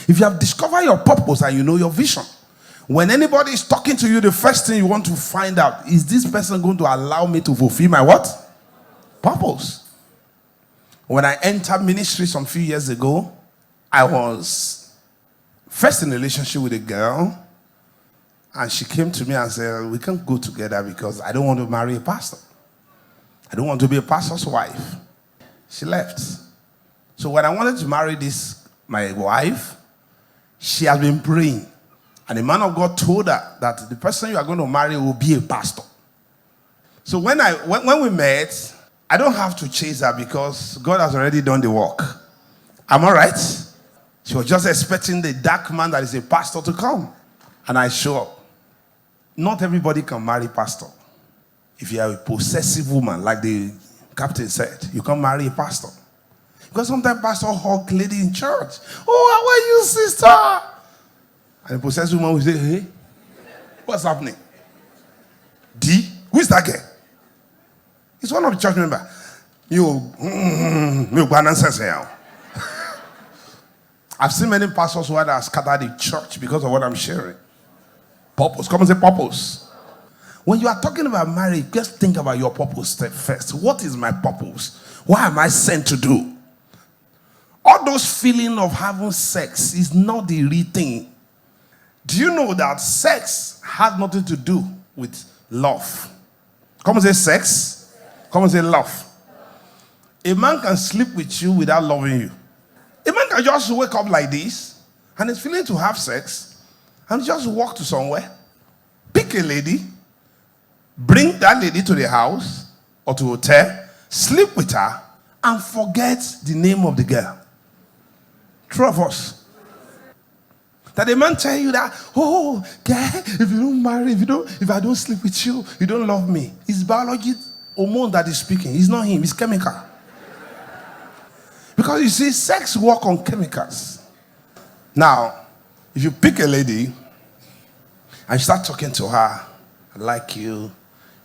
If you have discovered your purpose and you know your vision, when anybody is talking to you, the first thing you want to find out, is this person going to allow me to fulfill my what? Purpose. When I entered ministry some few years ago, I was first in a relationship with a girl, and she came to me and said, we can't go together because I don't want to marry a pastor. I don't want to be a pastor's wife. She left. So when I wanted to marry my wife, she has been praying. And the man of God told her that the person you are going to marry will be a pastor. So when we met, I don't have to chase her because God has already done the work. Am I right? She was just expecting the dark man that is a pastor to come. And I show up. Not everybody can marry pastor. If you are a possessive woman, like the captain said, you can't marry a pastor. Because sometimes pastor hug lady in church. Oh, how are you, sister? And the possessive woman will say, hey, what's happening? D? Who is that girl? It's one of the church members. I've seen many pastors who had scattered the church because of what I'm sharing. Purpose. Come and say purpose. When you are talking about marriage, just think about your purpose first. What is my purpose? What am I sent to do? All those feeling of having sex is not the real thing. Do you know that sex has nothing to do with love? Come and say sex. Come and say love. A man can sleep with you without loving you. A man can just wake up like this and is feeling to have sex and just walk to somewhere, pick a lady, bring that lady to the house or to a hotel, sleep with her, and forget the name of the girl. True of us. That a man tell you that, oh, girl, if you don't marry, if I don't sleep with you, you don't love me. It's biology hormone that is speaking. It's not him, it's chemical. Because you see, sex work on chemicals. Now, if you pick a lady and you start talking to her, I like you,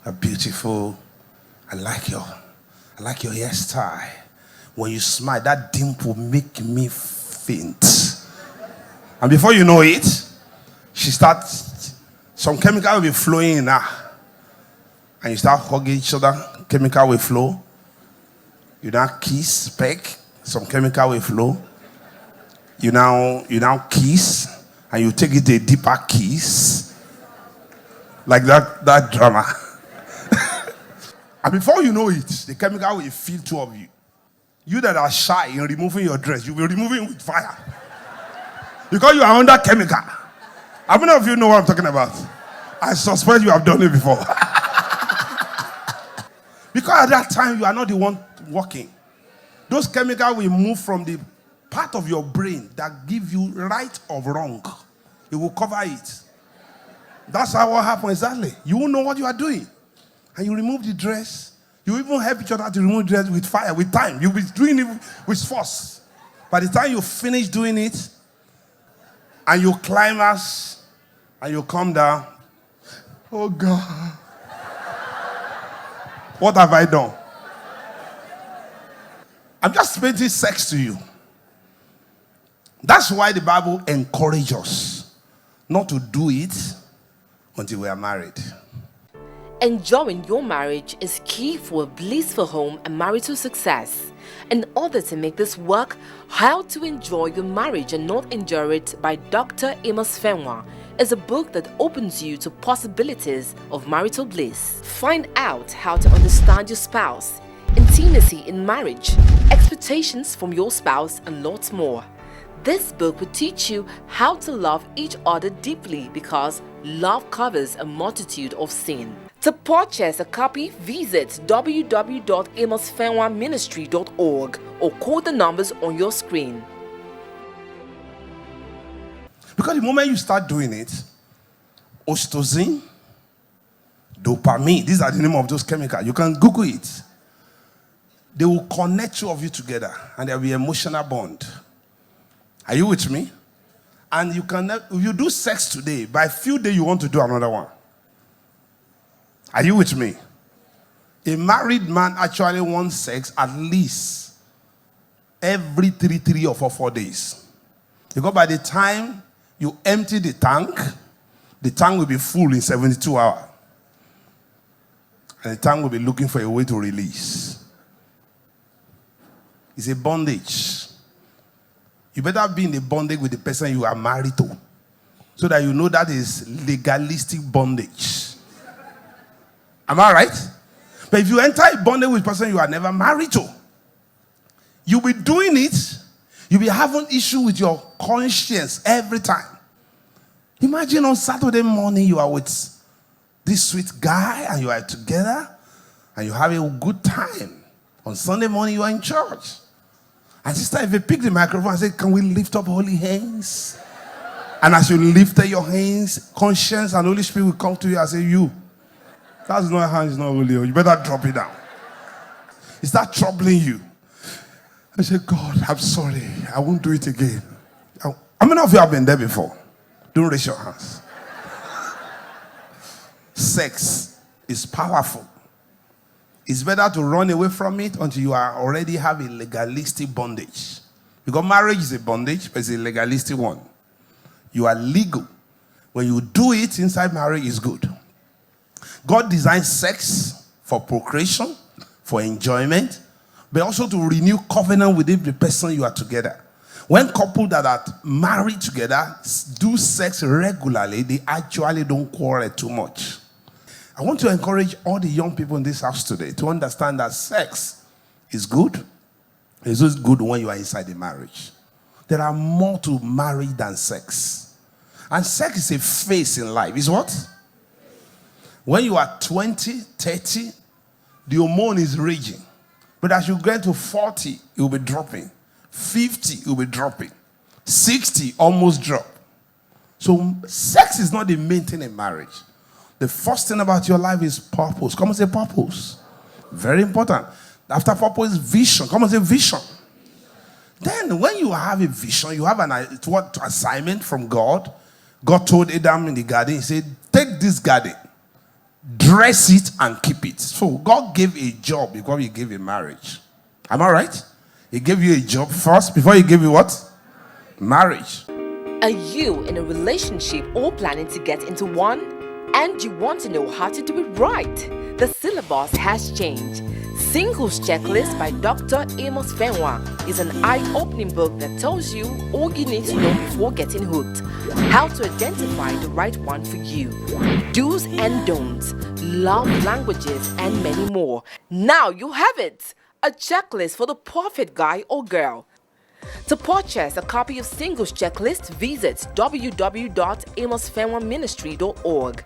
you're beautiful, I like your hairstyle. When you smile, that dimple make me faint. And before you know it, some chemical will be flowing in her. And you start hugging each other, chemical will flow. You now kiss, peck, some chemical will flow. You now kiss, and you take it a deeper kiss. Like that drama. And before you know it, the chemical will fill two of you. You that are shy in removing your dress, you'll be removing it with fire. Because you are under chemical. How many of you know what I'm talking about? I suspect you have done it before. Because at that time, you are not the one working. Those chemicals will move from the part of your brain that give you right or wrong. It will cover it. That's how what happens exactly. You won't know what you are doing. And you remove the dress. You even help each other to remove the dress with fire, with time. You'll be doing it with force. By the time you finish doing it, and you climax, and you come down, oh God, what have I done? I'm just painting sex to you. That's why the Bible encourages us not to do it until we are married. Enjoying your marriage is key for a blissful home and marital success. In order to make this work, How to Enjoy Your Marriage and Not Endure It by Dr. Amos Fenwa is a book that opens you to possibilities of marital bliss. Find out how to understand your spouse, intimacy in marriage, expectations from your spouse, and lots more. This book will teach you how to love each other deeply because love covers a multitude of sin. To purchase a copy, visit www.amosfenwaministry.org or call the numbers on your screen. Because the moment you start doing it, oxytocin, dopamine, these are the name of those chemicals. You can Google it. They will connect two of you together and there will be an emotional bond. Are you with me? And if you do sex today, by a few days you want to do another one. Are you with me? A married man actually wants sex at least every 3 or 4 days. Because by the time you empty the tank will be full in 72 hours. And the tank will be looking for a way to release. It's a bondage. You better be in a bondage with the person you are married to, so that you know that is legalistic bondage. Am I right? But if you enter a bondage with a person you are never married to, you'll be doing it, you'll be having issue with your conscience every time. Imagine on Saturday morning you are with this sweet guy and you are together and you have a good time. On Sunday morning you are in church. And sister, if you pick the microphone and say, can we lift up holy hands? And as you lift your hands, conscience and Holy Spirit will come to you and say, you, that's not hand, it's not holy. You better drop it down. Is that troubling you? I say, God, I'm sorry. I won't do it again. How many of you have been there before? Don't raise your hands. Sex is powerful. It's better to run away from it until you are already have a legalistic bondage. Because marriage is a bondage, but it's a legalistic one. You are legal. When you do it inside marriage, it's good. God designed sex for procreation, for enjoyment, but also to renew covenant with the person you are together. When couples that are married together do sex regularly, they actually don't quarrel too much. I want to encourage all the young people in this house today to understand that sex is good. It's just good when you are inside the marriage. There are more to marriage than sex. And sex is a phase in life. Is what? When you are 20, 30, the hormone is raging. But as you get to 40, it will be dropping. 50, it will be dropping. 60, almost drop. So sex is not the main thing in marriage. The first thing about your life is purpose. Come and say purpose. Very important. After purpose, vision. Come and say vision. Then when you have a vision, you have an assignment from God. God told Adam in the garden, he said, take this garden, dress it and keep it. So God gave a job before he gave a marriage. Am I right? He gave you a job first before he gave you what? Marriage. Are you in a relationship or planning to get into one? And you want to know how to do it right? The syllabus has changed. Singles Checklist by Dr. Amos Fenwa is an eye-opening book that tells you all you need to know before getting hooked. How to identify the right one for you. Do's and don'ts, love languages, and many more. Now you have it! A checklist for the perfect guy or girl. To purchase a copy of Singles Checklist, visit www.amosfenwaministry.org.